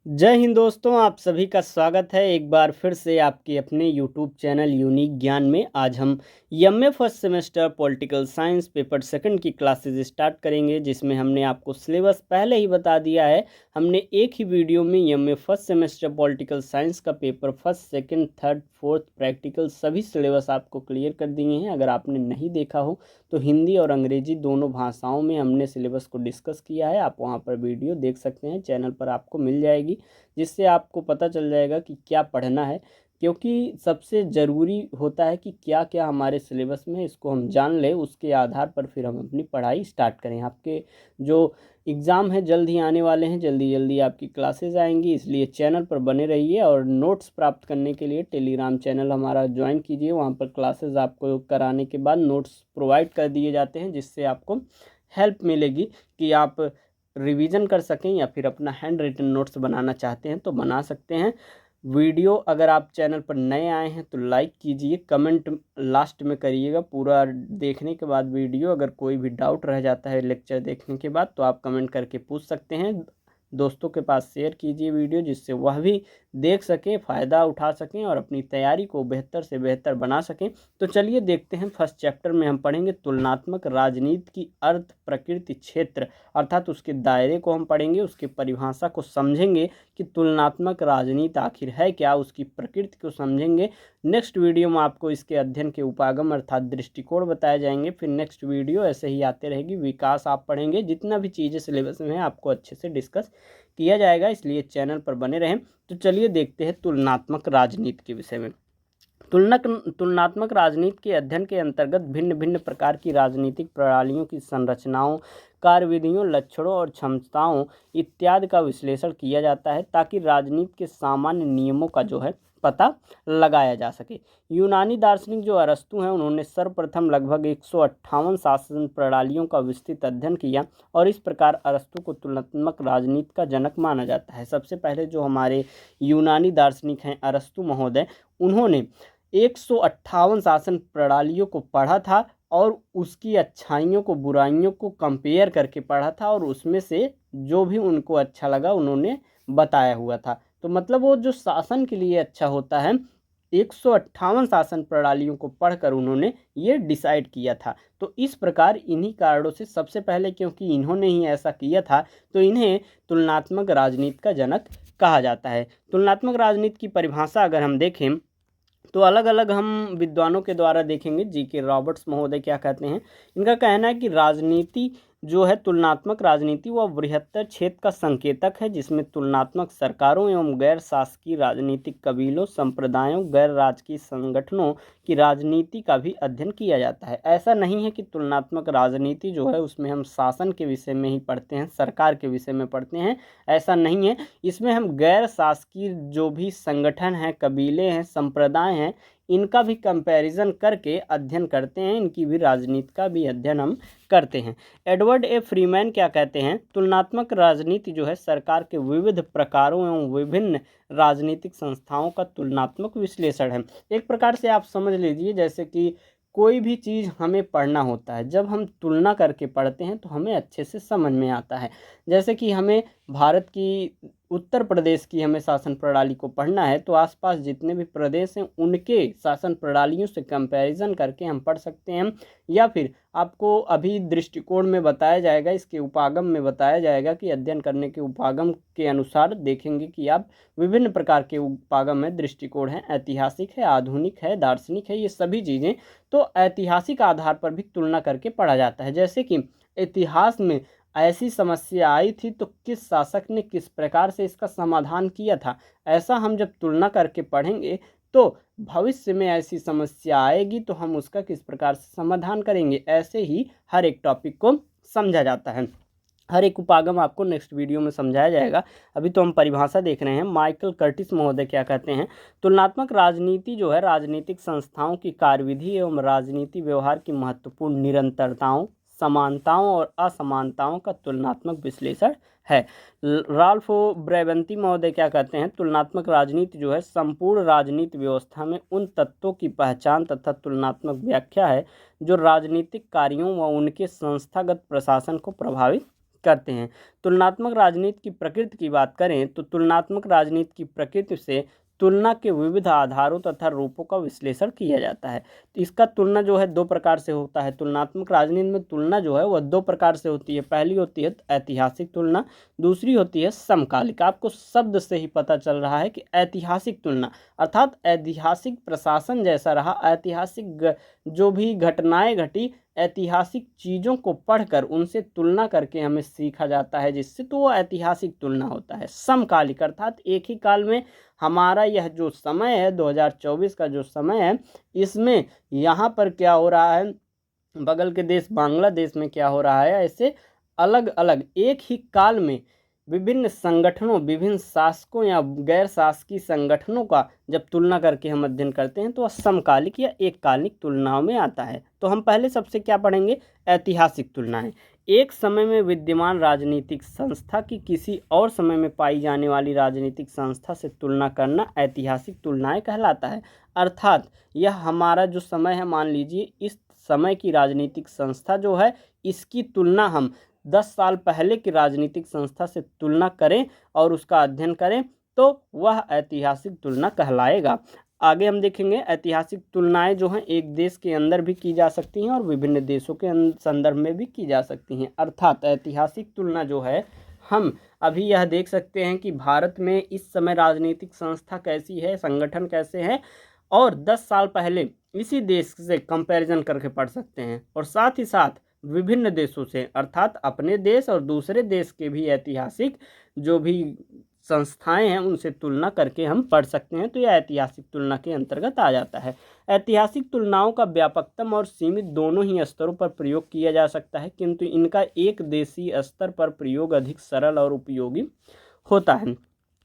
जय हिंद दोस्तों, आप सभी का स्वागत है एक बार फिर से आपके अपने यूट्यूब चैनल यूनिक ज्ञान में। आज हम MA first semester political science paper second की क्लासेस स्टार्ट करेंगे, जिसमें हमने आपको सिलेबस पहले ही बता दिया है। हमने एक ही वीडियो में MA first semester political science का paper first second third fourth practical सभी सिलेबस आपको क्लियर कर दिए हैं। अगर आपने नहीं देखा हो तो हिंदी और अंग्रेजी दोनों भाषाओं में हमने सिलेबस को डिस्कस किया है। आप वहाँ पर वीडियो देख सकते हैं, चैनल पर आपको मिल जाएगी, जिससे आपको पता चल जाएगा कि क्या पढ़ना है। क्योंकि सबसे ज़रूरी होता है कि क्या क्या हमारे सिलेबस में, इसको हम जान लें, उसके आधार पर फिर हम अपनी पढ़ाई स्टार्ट करें। आपके जो एग्ज़ाम है जल्द ही आने वाले हैं, जल्दी जल्दी आपकी क्लासेस आएंगी, इसलिए चैनल पर बने रहिए। और नोट्स प्राप्त करने के लिए टेलीग्राम चैनल हमारा ज्वाइन कीजिए। वहाँ पर क्लासेस आपको कराने के बाद नोट्स प्रोवाइड कर दिए जाते हैं, जिससे आपको हेल्प मिलेगी कि आप रिवीजन कर सकें, या फिर अपना हैंड रिटन नोट्स बनाना चाहते हैं तो बना सकते हैं। वीडियो अगर आप चैनल पर नए आए हैं तो लाइक कीजिए, कमेंट लास्ट में करिएगा पूरा देखने के बाद वीडियो। अगर कोई भी डाउट रह जाता है लेक्चर देखने के बाद तो आप कमेंट करके पूछ सकते हैं। दोस्तों के पास शेयर कीजिए वीडियो, जिससे वह भी देख सकें, फ़ायदा उठा सकें और अपनी तैयारी को बेहतर से बेहतर बना सकें। तो चलिए देखते हैं। फर्स्ट चैप्टर में हम पढ़ेंगे तुलनात्मक राजनीति की अर्थ प्रकृति क्षेत्र, अर्थात उसके दायरे को हम पढ़ेंगे, उसकी परिभाषा को समझेंगे कि तुलनात्मक राजनीति आखिर है क्या, उसकी प्रकृति को समझेंगे। नेक्स्ट वीडियो में आपको इसके अध्ययन के उपागम अर्थात दृष्टिकोण बताए जाएंगे। फिर नेक्स्ट वीडियो ऐसे ही आते रहेगी, विकास आप पढ़ेंगे। जितना भी चीज़ें सिलेबस में है आपको अच्छे से डिस्कस किया जाएगा, इसलिए चैनल पर बने रहें। तो चलिए देखते हैं तुलनात्मक राजनीति के विषय में। तुलनात्मक राजनीति के अध्ययन के अंतर्गत भिन्न भिन्न प्रकार की राजनीतिक प्रणालियों की संरचनाओं, कार्यविधियों, लक्षणों और क्षमताओं इत्यादि का विश्लेषण किया जाता है, ताकि राजनीति के सामान्य नियमों का जो है पता लगाया जा सके। यूनानी दार्शनिक जो अरस्तु हैं, उन्होंने सर्वप्रथम लगभग 158 शासन प्रणालियों का विस्तृत अध्ययन किया, और इस प्रकार अरस्तु को तुलनात्मक राजनीति का जनक माना जाता है। सबसे पहले जो हमारे यूनानी दार्शनिक हैं अरस्तु महोदय, उन्होंने 158 शासन प्रणालियों को पढ़ा था और उसकी अच्छाइयों को बुराइयों को कंपेयर करके पढ़ा था, और उसमें से जो भी उनको अच्छा लगा उन्होंने बताया हुआ था। तो मतलब वो जो शासन के लिए अच्छा होता है, 158 शासन प्रणालियों को पढ़कर उन्होंने ये डिसाइड किया था। तो इस प्रकार इन्हीं कारणों से सबसे पहले, क्योंकि इन्होंने ही ऐसा किया था, तो इन्हें तुलनात्मक राजनीति का जनक कहा जाता है। तुलनात्मक राजनीति की परिभाषा अगर हम देखें तो अलग अलग हम विद्वानों के द्वारा देखेंगे। जी.के. रॉबर्ट्स महोदय क्या कहते हैं, इनका कहना है कि राजनीति जो है, तुलनात्मक राजनीति वह बृहत्तर क्षेत्र का संकेतक है, जिसमें तुलनात्मक सरकारों एवं गैर शासकीय राजनीतिक कबीलों, संप्रदायों, गैर राजकीय संगठनों की राजनीति का भी अध्ययन किया जाता है। ऐसा नहीं है कि तुलनात्मक राजनीति जो है उसमें हम शासन के विषय में ही पढ़ते हैं, सरकार के विषय में पढ़ते हैं, ऐसा नहीं है। इसमें हम गैर शासकीय जो भी संगठन हैं, कबीले हैं, संप्रदाय हैं, इनका भी कंपैरिजन करके अध्ययन करते हैं, इनकी भी राजनीति का भी अध्ययन हम करते हैं। एडवर्ड ए फ्रीमैन क्या कहते हैं, तुलनात्मक राजनीति जो है सरकार के विविध प्रकारों एवं विभिन्न राजनीतिक संस्थाओं का तुलनात्मक विश्लेषण है। एक प्रकार से आप समझ लीजिए, जैसे कि कोई भी चीज़ हमें पढ़ना होता है, जब हम तुलना करके पढ़ते हैं तो हमें अच्छे से समझ में आता है। जैसे कि हमें भारत की, उत्तर प्रदेश की हमें शासन प्रणाली को पढ़ना है, तो आसपास जितने भी प्रदेश हैं उनके शासन प्रणालियों से कंपैरिजन करके हम पढ़ सकते हैं। या फिर आपको अभी दृष्टिकोण में बताया जाएगा, इसके उपागम में बताया जाएगा कि अध्ययन करने के उपागम के अनुसार देखेंगे कि आप विभिन्न प्रकार के उपागम है, दृष्टिकोण है, ऐतिहासिक है, आधुनिक है, दार्शनिक है, ये सभी चीज़ें तो ऐतिहासिक आधार पर भी तुलना करके पढ़ा जाता है। जैसे कि इतिहास में ऐसी समस्या आई थी तो किस शासक ने किस प्रकार से इसका समाधान किया था, ऐसा हम जब तुलना करके पढ़ेंगे तो भविष्य में ऐसी समस्या आएगी तो हम उसका किस प्रकार से समाधान करेंगे। ऐसे ही हर एक टॉपिक को समझा जाता है, हर एक उपागम आपको नेक्स्ट वीडियो में समझाया जाएगा। अभी तो हम परिभाषा देख रहे हैं। माइकल कर्टिस महोदय क्या कहते हैं, तुलनात्मक राजनीति जो है राजनीतिक संस्थाओं की कार्यविधि एवं राजनीति व्यवहार की महत्वपूर्ण निरंतरताओं, समानताओं और असमानताओं का तुलनात्मक विश्लेषण है। राल्फ ब्रेबंती महोदय क्या कहते हैं, तुलनात्मक राजनीति जो है संपूर्ण राजनीति व्यवस्था में उन तत्वों की पहचान तथा तुलनात्मक व्याख्या है जो राजनीतिक कार्यों व उनके संस्थागत प्रशासन को प्रभावित करते हैं। तुलनात्मक राजनीति की प्रकृति की बात करें तो तुलनात्मक राजनीति की प्रकृति से तुलना के विविध आधारों तथा रूपों का विश्लेषण किया जाता है। तो इसका तुलना जो है दो प्रकार से होता है। तुलनात्मक राजनीति में तुलना जो है वह दो प्रकार से होती है। पहली होती है ऐतिहासिक तुलना, दूसरी होती है समकालिक। आपको शब्द से ही पता चल रहा है कि ऐतिहासिक तुलना अर्थात ऐतिहासिक प्रशासन जैसा रहा, ऐतिहासिक जो भी घटनाएं घटी, ऐतिहासिक चीज़ों को पढ़कर उनसे तुलना करके हमें सीखा जाता है जिससे, तो वो ऐतिहासिक तुलना होता है। समकालिक अर्थात एक ही काल में हमारा यह जो समय है 2024 का जो समय है, इसमें यहाँ पर क्या हो रहा है, बगल के देश बांग्लादेश में क्या हो रहा है, ऐसे अलग अलग एक ही काल में विभिन्न संगठनों, विभिन्न शासकों या गैर शासकीय संगठनों का जब तुलना करके हम अध्ययन करते हैं तो वह समकालिक या एककालिक तुलनाओं में आता है। तो हम पहले सबसे क्या पढ़ेंगे, ऐतिहासिक तुलनाएं। एक समय में विद्यमान राजनीतिक संस्था की किसी और समय में पाई जाने वाली राजनीतिक संस्था से तुलना करना ऐतिहासिक तुलनाएं कहलाता है। अर्थात यह हमारा जो समय है, मान लीजिए इस समय की राजनीतिक संस्था जो है, इसकी तुलना हम 10 साल पहले की राजनीतिक संस्था से तुलना करें और उसका अध्ययन करें तो वह ऐतिहासिक तुलना कहलाएगा। आगे हम देखेंगे ऐतिहासिक तुलनाएं जो हैं एक देश के अंदर भी की जा सकती हैं और विभिन्न देशों के संदर्भ में भी की जा सकती हैं। अर्थात ऐतिहासिक तुलना जो है, हम अभी यह देख सकते हैं कि भारत में इस समय राजनीतिक संस्था कैसी है, संगठन कैसे हैं, और 10 साल पहले इसी देश से कंपैरिजन करके पढ़ सकते हैं। और साथ ही साथ विभिन्न देशों से अर्थात अपने देश और दूसरे देश के भी ऐतिहासिक जो भी संस्थाएं हैं उनसे तुलना करके हम पढ़ सकते हैं। तो यह ऐतिहासिक तुलना के अंतर्गत आ जाता है। ऐतिहासिक तुलनाओं का व्यापकतम और सीमित दोनों ही स्तरों पर प्रयोग किया जा सकता है, किंतु इनका एक देशीय स्तर पर प्रयोग अधिक सरल और उपयोगी होता है।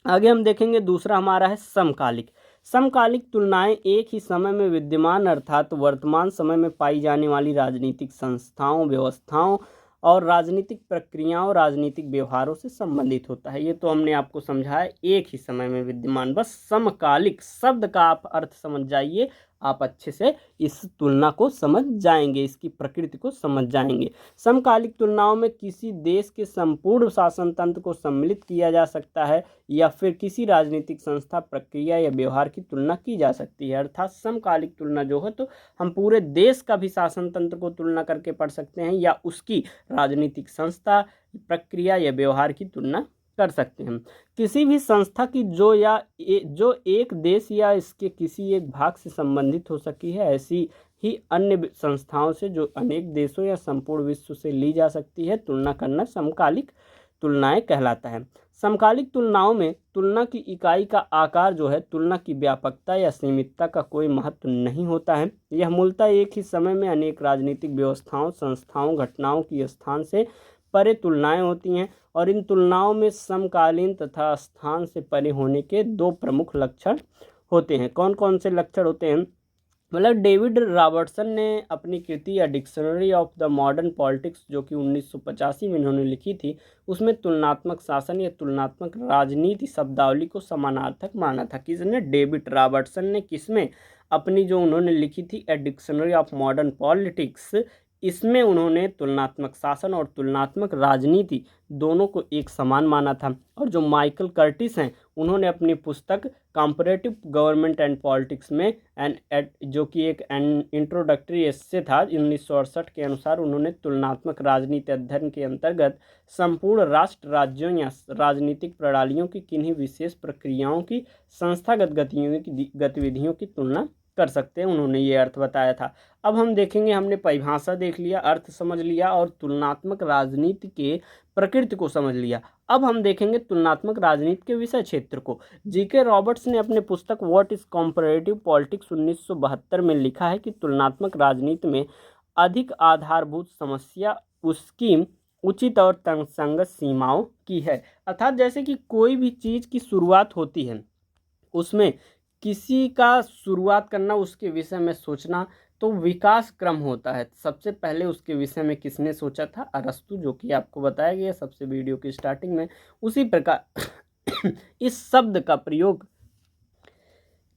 आगे हम देखेंगे दूसरा हमारा है समकालिक। समकालिक तुलनाएं एक ही समय में विद्यमान अर्थात वर्तमान समय में पाई जाने वाली राजनीतिक संस्थाओं, व्यवस्थाओं और राजनीतिक प्रक्रियाओं, राजनीतिक व्यवहारों से संबंधित होता है। ये तो हमने आपको समझाया, एक ही समय में विद्यमान। बस समकालिक शब्द का आप अर्थ समझ जाइए, आप अच्छे से इस तुलना को समझ जाएंगे, इसकी प्रकृति को समझ जाएंगे। समकालिक तुलनाओं में किसी देश के संपूर्ण शासन तंत्र को सम्मिलित किया जा सकता है या फिर किसी राजनीतिक संस्था, प्रक्रिया या व्यवहार की तुलना की जा सकती है। अर्थात समकालिक तुलना जो है तो हम पूरे देश का भी शासन तंत्र को तुलना करके पढ़ सकते हैं या उसकी राजनीतिक संस्था, प्रक्रिया या व्यवहार की तुलना कर सकते हैं। किसी भी संस्था की जो एक देश या इसके किसी एक भाग से संबंधित हो सकी है, ऐसी ही अन्य संस्थाओं से जो अनेक देशों या संपूर्ण विश्व से ली जा सकती है, तुलना करना समकालिक तुलनाएं कहलाता है। समकालिक तुलनाओं में तुलना की इकाई का आकार जो है, तुलना की व्यापकता या सीमितता का कोई महत्व नहीं होता है। यह मूलतः एक ही समय में अनेक राजनीतिक व्यवस्थाओं, संस्थाओं, घटनाओं की स्थान से परे तुलनाएं होती हैं और इन तुलनाओं में समकालीन तथा स्थान से परे होने के दो प्रमुख लक्षण होते हैं। कौन कौन से लक्षण होते हैं, मतलब डेविड रॉबर्टसन ने अपनी कृति या dictionary of the modern politics जो कि 1985 में इन्होंने लिखी थी, उसमें तुलनात्मक शासन या तुलनात्मक राजनीति शब्दावली को समानार्थक माना था। किसने, डेविड रॉबर्टसन ने। किसमें, अपनी जो उन्होंने लिखी थी a dictionary of modern politics, इसमें उन्होंने तुलनात्मक शासन और तुलनात्मक राजनीति दोनों को एक समान माना था। और जो माइकल कर्टिस हैं, उन्होंने अपनी पुस्तक कंपैरेटिव गवर्नमेंट एंड पॉलिटिक्स में जो कि एक इंट्रोडक्टरी एस्से था 1968 के अनुसार, उन्होंने तुलनात्मक राजनीति अध्ययन के अंतर्गत संपूर्ण राष्ट्र, राज्यों या राजनीतिक प्रणालियों की किन्हीं विशेष प्रक्रियाओं की संस्थागत गतिविधियों की तुलना कर सकते हैं, उन्होंने ये अर्थ बताया था। अब हम देखेंगे, हमने परिभाषा देख लिया, अर्थ समझ लिया और तुलनात्मक राजनीति के प्रकृति को समझ लिया। अब हम देखेंगे तुलनात्मक राजनीति के विषय क्षेत्र को। जीके रॉबर्ट्स ने अपने पुस्तक व्हाट इज कंपैरेटिव पॉलिटिक्स 1972 में लिखा है कि तुलनात्मक राजनीति में अधिक आधारभूत समस्या उसकी उचित और तर्कसंगत सीमाओं की है। अर्थात जैसे कि कोई भी चीज़ की शुरुआत होती है, उसमें किसी का शुरुआत करना, उसके विषय में सोचना, तो विकास क्रम होता है। सबसे पहले उसके विषय में किसने सोचा था, अरस्तु, जो कि आपको बताया गया सबसे वीडियो की स्टार्टिंग में। उसी प्रकार इस शब्द का प्रयोग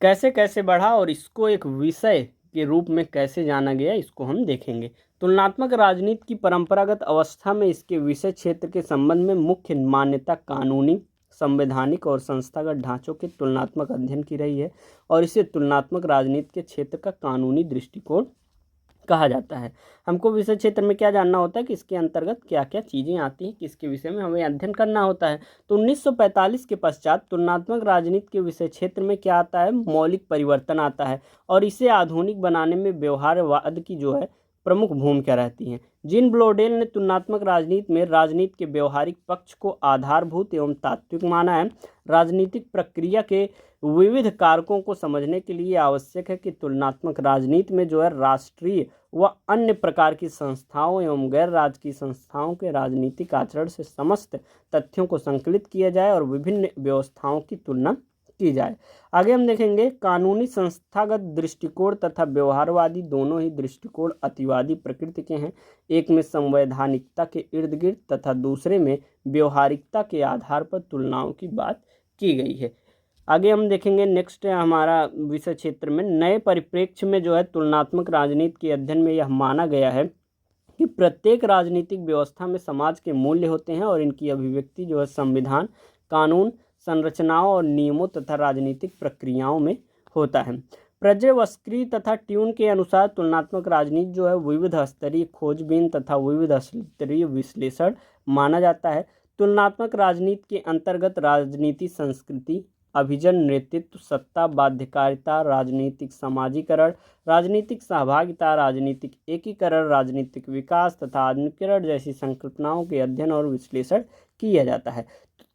कैसे कैसे बढ़ा और इसको एक विषय के रूप में कैसे जाना गया, इसको हम देखेंगे। तुलनात्मक राजनीति की परंपरागत अवस्था में इसके विषय क्षेत्र के संबंध में मुख्य मान्यता कानूनी, संवैधानिक और संस्थागत ढांचों के तुलनात्मक अध्ययन की रही है और इसे तुलनात्मक राजनीति के क्षेत्र का कानूनी दृष्टिकोण कहा जाता है। हमको विषय क्षेत्र में क्या जानना होता है कि इसके अंतर्गत क्या क्या चीज़ें आती हैं, किसके विषय में हमें अध्ययन करना होता है। तो 1945 के पश्चात तुलनात्मक राजनीति के विषय क्षेत्र में क्या आता है, मौलिक परिवर्तन आता है और इसे आधुनिक बनाने में व्यवहारवाद की जो है प्रमुख भूमिका रहती है। जीन ब्लोडेल ने तुलनात्मक राजनीति में राजनीति के व्यवहारिक पक्ष को आधारभूत एवं तात्विक माना है। राजनीतिक प्रक्रिया के विविध कारकों को समझने के लिए आवश्यक है कि तुलनात्मक राजनीति में जो है राष्ट्रीय व अन्य प्रकार की संस्थाओं एवं गैर राजकीय संस्थाओं के राजनीतिक आचरण से समस्त तथ्यों को संकलित किया जाए और विभिन्न व्यवस्थाओं की तुलना की जाए। आगे हम देखेंगे कानूनी संस्थागत दृष्टिकोण तथा व्यवहारवादी दोनों ही दृष्टिकोण अतिवादी प्रकृति के हैं। एक में संवैधानिकता के इर्द गिर्द तथा दूसरे में व्यवहारिकता के आधार पर तुलनाओं की बात की गई है। आगे हम देखेंगे नेक्स्ट हमारा विषय क्षेत्र में नए परिप्रेक्ष्य में जो है तुलनात्मक राजनीति के अध्ययन में यह माना गया है कि प्रत्येक राजनीतिक व्यवस्था में समाज के मूल्य होते हैं और इनकी अभिव्यक्ति जो है संविधान, कानून, संरचनाओं और नियमों तथा राजनीतिक प्रक्रियाओं में होता है। पर्जेवस्की तथा ट्यून के अनुसार तुलनात्मक राजनीति जो है विविध स्तरीय खोजबीन तथा विविध स्तरीय विश्लेषण माना जाता है। तुलनात्मक राजनीति के अंतर्गत राजनीति संस्कृति, अभिजन नेतृत्व, सत्ता, बाध्यकारिता, राजनीतिक समाजीकरण, राजनीतिक सहभागिता, राजनीतिक एकीकरण, राजनीतिक विकास तथा आधुनिकीकरण जैसी संकल्पनाओं के अध्ययन और विश्लेषण किया जाता है।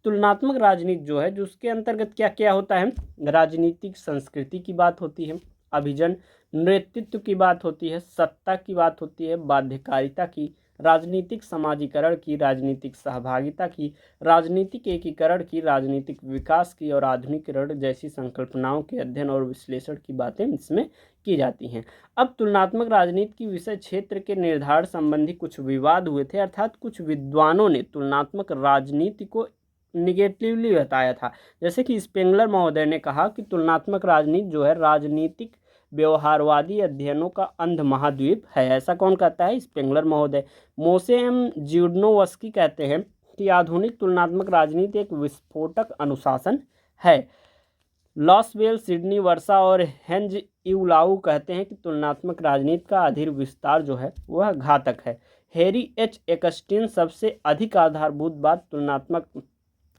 तुलनात्मक राजनीति जो है जो उसके अंतर्गत क्या क्या होता है, राजनीतिक संस्कृति की बात होती है, अभिजन नेतृत्व की बात होती है, सत्ता की बात होती है, बाध्यकारिता की, राजनीतिक समाजीकरण की, राजनीतिक सहभागिता की, राजनीतिक एकीकरण की, राजनीतिक विकास की और आधुनिकीकरण जैसी संकल्पनाओं के अध्ययन और विश्लेषण की बातें इसमें की जाती हैं। अब तुलनात्मक राजनीति की विषय क्षेत्र के निर्धारण संबंधी कुछ विवाद हुए थे, अर्थात कुछ विद्वानों ने तुलनात्मक राजनीति को निगेटिवली बताया था। जैसे कि स्पेंगलर महोदय ने कहा कि तुलनात्मक राजनीति जो है राजनीतिक व्यवहारवादी अध्ययनों का अंध महाद्वीप है। ऐसा कौन कहता है? स्पेंगलर महोदय। मोसे एम ज्यूडनोवस्की कहते हैं कि आधुनिक तुलनात्मक राजनीति एक विस्फोटक अनुशासन है। लॉसवेल, सिडनी, वर्षा और हेंज इउलाउ कहते हैं कि तुलनात्मक राजनीति का अधीर विस्तार जो है वह घातक है। हैरी एच एकस्टीन सबसे अधिक आधारभूत बात तुलनात्मक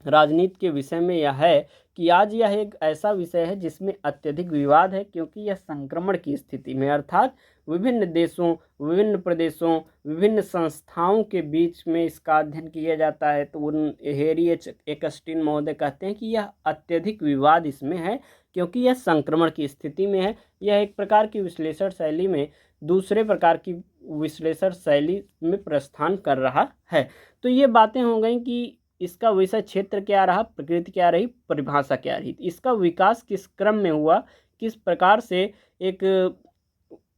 राजनीति के विषय में यह है कि आज यह एक ऐसा विषय है जिसमें अत्यधिक विवाद है, क्योंकि यह संक्रमण की स्थिति में अर्थात विभिन्न देशों, विभिन्न प्रदेशों, विभिन्न संस्थाओं के बीच में इसका अध्ययन किया जाता है। तो हैरी एच एकस्टीन महोदय कहते हैं कि यह अत्यधिक विवाद इसमें है क्योंकि यह संक्रमण की स्थिति में है। यह एक प्रकार की विश्लेषण शैली में दूसरे प्रकार की विश्लेषण शैली में प्रस्थान कर रहा है। तो ये बातें हो गई कि इसका विषय क्षेत्र क्या रहा, प्रकृति क्या रही, परिभाषा क्या रही, इसका विकास किस क्रम में हुआ, किस प्रकार से एक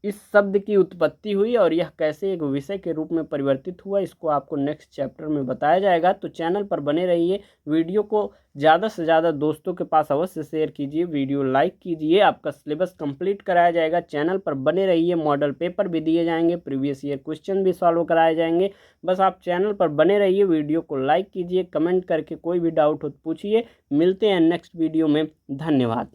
इस शब्द की उत्पत्ति हुई और यह कैसे एक विषय के रूप में परिवर्तित हुआ, इसको आपको नेक्स्ट चैप्टर में बताया जाएगा। तो चैनल पर बने रहिए, वीडियो को ज़्यादा से ज़्यादा दोस्तों के पास अवश्य शेयर कीजिए, वीडियो लाइक कीजिए। आपका सिलेबस कंप्लीट कराया जाएगा, चैनल पर बने रहिए। मॉडल पेपर भी दिए जाएंगे, प्रीवियस ईयर क्वेश्चन भी सॉल्व कराए जाएंगे। बस आप चैनल पर बने रहिए, वीडियो को लाइक कीजिए, कमेंट करके कोई भी डाउट हो तो पूछिए। मिलते हैं नेक्स्ट वीडियो में। धन्यवाद।